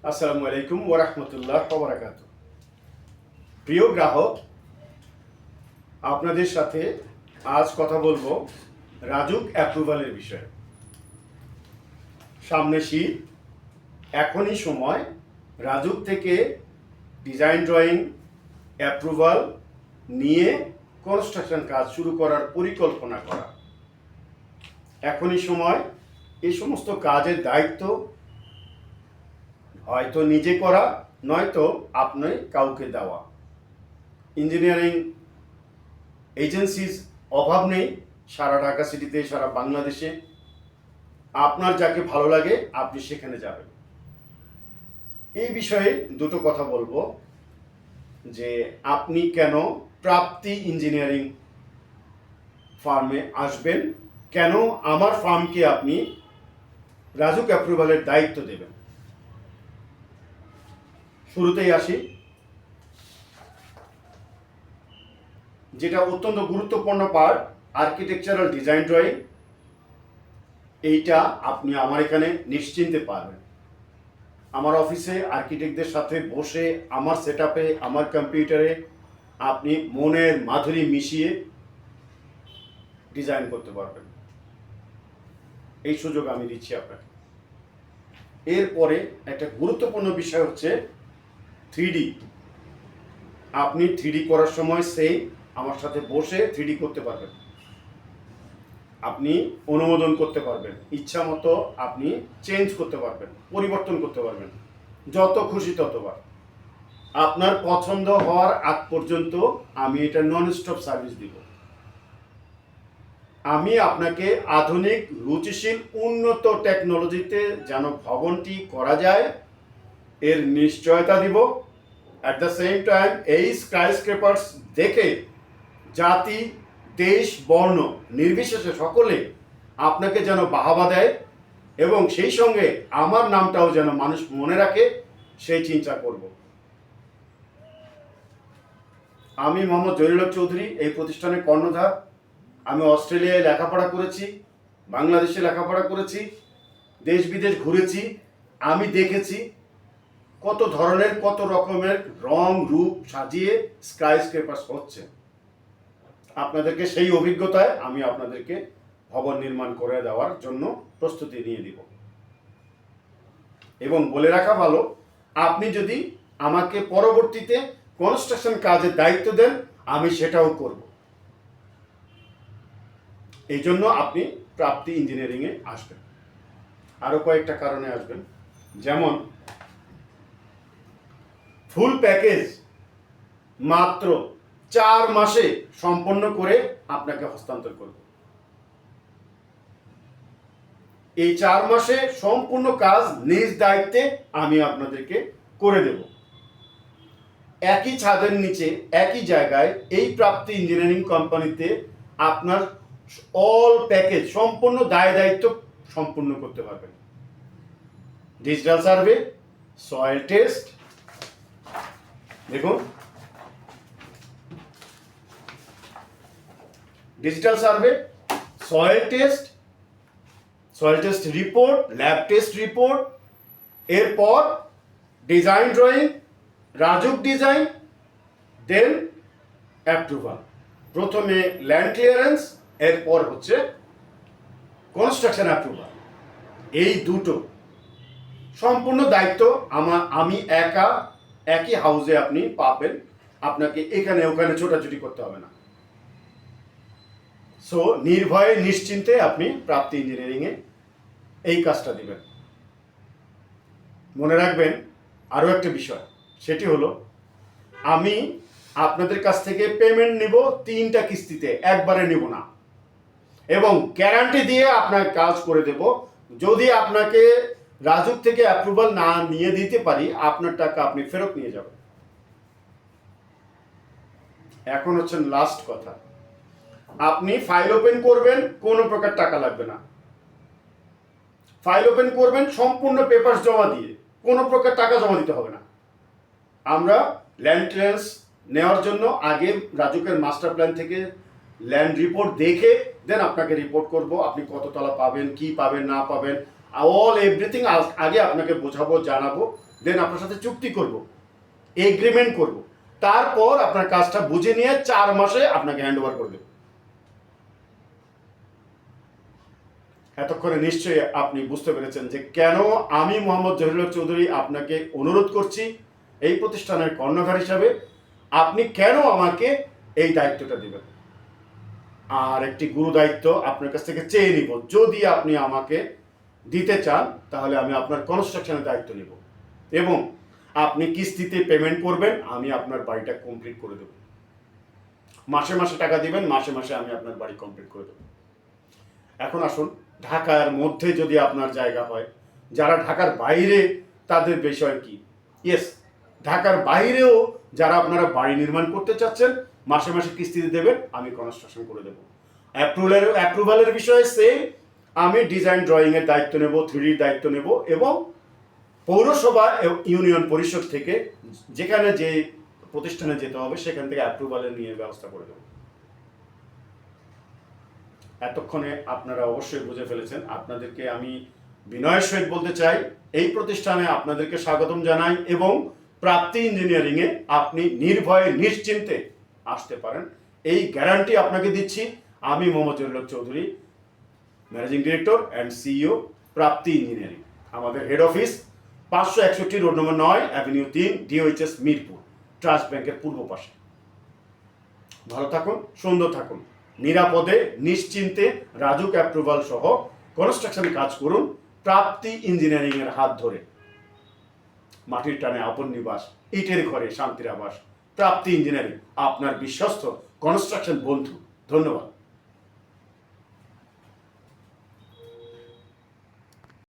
আসসালামু আলাইকুম ওয়া রাহমাতুল্লাহ ওয়া বারাকাতুহু। প্রিয় গ্রাহক, আপনাদের সাথে আজ কথা বলবো রাজুক অ্যাপ্রুভালের বিষয়ে। সামনে শীত, এখনই সময় রাজুক থেকে ডিজাইন ড্রয়িং অ্যাপ্রুভাল নিয়ে কনস্ট্রাকশন কাজ শুরু করার পরিকল্পনা করা। এখনই সময় এই সমস্ত কাজের দায়িত্ব হয়তো নিজে করা, নয়তো আপনি কাউকে দেওয়া। ইঞ্জিনিয়ারিং এজেন্সিজ অভাব নেই সারা ঢাকা সিটিতে, সারা বাংলাদেশে। আপনার যাকে ভালো লাগে আপনি সেখানে যাবেন। এই বিষয়ে দুটো কথা বলবো, যে আপনি কেন প্রাপ্তি ইঞ্জিনিয়ারিং ফার্মে আসবেন, কেন আমার ফার্মকে আপনি রাজুক অ্যাপ্রুভালের দায়িত্ব দেবেন। শুরুতেই আসি, যেটা অত্যন্ত গুরুত্বপূর্ণ পার্ট, আর্কিটেকচারাল ডিজাইন ড্রয়িং। এইটা আপনি আমার এখানে নিশ্চিন্তে পারবেন। আমার অফিসে আর্কিটেক্টদের সাথে বসে আমার সেটআপে, আমার কম্পিউটারে আপনি মনের মাধুরী মিশিয়ে ডিজাইন করতে পারবেন। এই সুযোগ আমি দিচ্ছি আপনাকে। এরপরে একটা গুরুত্বপূর্ণ বিষয় হচ্ছে 3D। আপনি 3D করার সময় সেই আমার সাথে বসে 3D করতে পারবেন। আপনি অনুমোদন করতে পারবেন, ইচ্ছা মতো আপনি চেঞ্জ করতে পারবেন, পরিবর্তন করতে পারবেন, যত খুশি ততবার। আপনার পছন্দ হওয়ার আগ পর্যন্ত আমি এটা নন স্টপ সার্ভিস দিব। আমি আপনাকে আধুনিক, রুচিশীল, উন্নত টেকনোলজিতে যেন ভবনটি করা যায় এর নিশ্চয়তা দিব। অ্যাট দ্য সেম টাইম এই স্কাইস্ক্রেপার্স দেখে জাতি, দেশ, বর্ণ নির্বিশেষে সকলে আপনাকে যেন বাহবা দেয় এবং সেই সঙ্গে আমার নামটাও যেন মানুষ মনে রাখে, সেই চিন্তা করব। আমি মোহাম্মদ জলিল হক চৌধুরী, এই প্রতিষ্ঠানের কর্ণধার। আমি অস্ট্রেলিয়ায় লেখাপড়া করেছি, বাংলাদেশে লেখাপড়া করেছি, দেশ বিদেশ ঘুরেছি। আমি দেখেছি কত ধরনের, কত রকমের রং রূপ সাজিয়ে স্কাইস্ক্রেপার্স হচ্ছে। আপনাদেরকে সেই অভিজ্ঞতায় আমি আপনাদেরকে ভবন নির্মাণ করে দেওয়ার জন্য প্রস্তুতি নিয়ে দিব। এবং বলে রাখা ভালো, আপনি যদি আমাকে পরবর্তীতে কনস্ট্রাকশন কাজের দায়িত্ব দেন, আমি সেটাও করব। এই জন্য আপনি প্রাপ্তি ইঞ্জিনিয়ারিংয়ে আসবেন। আরও কয়েকটা কারণে আসবেন, যেমন ফুল প্যাকেজ মাত্র 4 মাসে সম্পন্ন করে আপনাকে হস্তান্তর করব। এই 4 মাসে সম্পূর্ণ কাজ নিজ দায়িত্বে আমি আপনাদেরকে করে দেব। একই ছাদের নিচে, একই জায়গায় এই প্রাপ্তি ইঞ্জিনিয়ারিং কোম্পানিতে আপনার অল প্যাকেজ সম্পূর্ণ দায় দায়িত্ব সম্পূর্ণ করতে পারবেন। ডিজিটাল সার্ভে, সয়েল টেস্ট, দেখুন digital survey, soil test report, lab test report, এরপর ডিজাইন ড্রয়িং, রাজুক ডিজাইন, দেন অ্যাপ্রুভাল। প্রথমে ল্যান্ড ক্লিয়ারেন্স, এরপর হচ্ছে কনস্ট্রাকশন অ্যাপ্রুভাল। এই দুটো সম্পূর্ণ দায়িত্ব আমি একা একই হাউসে আপনি পাবেন। আপনাকে এখানে ওখানে ছোটাছুটি করতে হবে না। সো নির্ভয়ে নিশ্চিন্তে আপনি প্রাপ্তি ইঞ্জিনিয়ারিংয়ে এই কাজটা দিবেন। মনে রাখবেন আরও একটা বিষয়, সেটি হলো আমি আপনাদের কাছ থেকে পেমেন্ট নিব 3টা কিস্তিতে, একবারে নিব না। এবং গ্যারান্টি দিয়ে আপনার কাজ করে দেব। যদি আপনাকে রাজুক থেকে অ্যাপ্রুভাল না নিয়ে দিতে পারি, আপনার টাকা আপনি ফেরত নিয়ে যাবেন। এখন হচ্ছে লাস্ট কথা, আপনি ফাইল ওপেন করবেন, কোনো প্রকার টাকা লাগবে না। ফাইল ওপেন করবেন সম্পূর্ণ পেপারস জমা দিয়ে, কোনো প্রকার টাকা জমা দিতে হবে না। আমরা ল্যান্ড ক্লিয়ারেন্স নেওয়ার জন্য আগে রাজুকের মাস্টার প্ল্যান থেকে ল্যান্ড রিপোর্ট দেখে দেন আপনাকে রিপোর্ট করব, আপনি কত তলা পাবেন, কি পাবেন না পাবেন, অল এভরিথিং আগে আপনাকে বোঝাবো, জানাবো, দেন আপনার সাথে চুক্তি করব, এগ্রিমেন্ট করব, তারপর আপনার কাজটা বুঝে নিয়ে 4 মাসে আপনাকে হ্যান্ড ওভার করে দেব। এতক্ষণে নিশ্চয়ই আপনি বুঝতে পেরেছেন যে কেন আমি মোহাম্মদ জহিরুল হক চৌধুরী আপনাকে অনুরোধ করছি এই প্রতিষ্ঠানের কর্ণধার হিসাবে আপনি কেন আমাকে এই দায়িত্বটা দেবেন। আর একটি গুরু দায়িত্ব আপনার কাছ থেকে চেয়ে নিব, যদি আপনি আমাকে দিতে চান তাহলে আমি আপনার কনস্ট্রাকশনের দায়িত্ব নেব এবং আপনি কিস্তিতে পেমেন্ট করবেন, আমি আপনার বাড়িটা কমপ্লিট করে দেব। মাসে মাসে টাকা দিবেন, মাসে মাসে আমি আপনার বাড়ি কমপ্লিট করে দেব। এখন আসুন, ঢাকার মধ্যে যদি আপনার জায়গা হয়, যারা ঢাকার বাইরে তাদের বিষয় কি? ইয়েস, ঢাকার বাইরেও যারা আপনারা বাড়ি নির্মাণ করতে চাচ্ছেন, মাসে মাসে কিস্তিতে দেবেন, আমি কনস্ট্রাকশন করে দেবো। অ্যাপ্রুভালের বিষয়ে সেম, আমি ডিজাইন ড্রয়িংয়ের দায়িত্ব নেব, 3Dর দায়িত্ব নেব এবং পৌরসভা ইউনিয়ন পরিষদ থেকে যেখানে যে প্রতিষ্ঠানে যেতে হবে সেখান থেকে অ্যাপ্রুভালের নিয়ে ব্যবস্থা করে দেব। এতক্ষণে আপনারা অবশ্যই বুঝে ফেলেছেন। আপনাদেরকে আমি বিনয়ের সহিত বলতে চাই, এই প্রতিষ্ঠানে আপনাদেরকে স্বাগতম জানাই এবং প্রাপ্তি ইঞ্জিনিয়ারিংয়ে আপনি নির্ভয়ে নিশ্চিন্তে আসতে পারেন, এই গ্যারান্টি আপনাকে দিচ্ছি। আমি Mohammad Zahirul Haque Chowdhury, managing director and CEO, Prapti engineering. আমাদের head office 561 road number 9, avenue 3, DOHS Mirpur, trust ব্যাংকের পূর্ব পাশে। ভালো থাকুন, সুন্দর থাকুন, নিরাপদে নিশ্চিন্তে রাজুক অ্যাপ্রুভাল সহ কনস্ট্রাকশনে কাজ করুন প্রাপ্তি ইঞ্জিনিয়ারিং এর হাত ধরে। মাটির টানে আপন নিবাস, ইটের ঘরে শান্তির আবাস। প্রাপ্তি ইঞ্জিনিয়ারিং, আপনার বিশ্বস্ত কনস্ট্রাকশন বন্ধু। ধন্যবাদ।